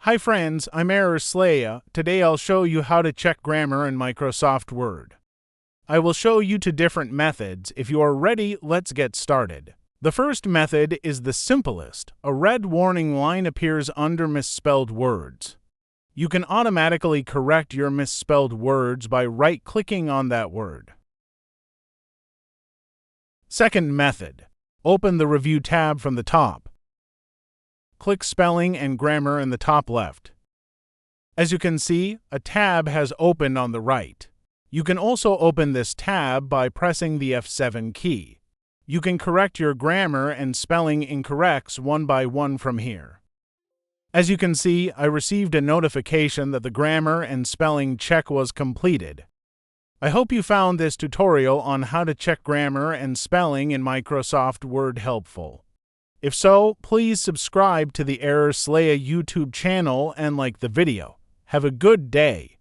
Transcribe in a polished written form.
Hi friends, I'm Error Slayer. Today I'll show you how to check grammar in Microsoft Word. I will show you two different methods. If you are ready, let's get started. The first method is the simplest. A red warning line appears under misspelled words. You can automatically correct your misspelled words by right-clicking on that word. Second method. Open the Review tab from the top. Click Spelling and Grammar in the top left. As you can see, a tab has opened on the right. You can also open this tab by pressing the F7 key. You can correct your grammar and spelling incorrects one by one from here. As you can see, I received a notification that the grammar and spelling check was completed. I hope you found this tutorial on how to check grammar and spelling in Microsoft Word helpful. If so, please subscribe to the Error Slayer YouTube channel and like the video. Have a good day.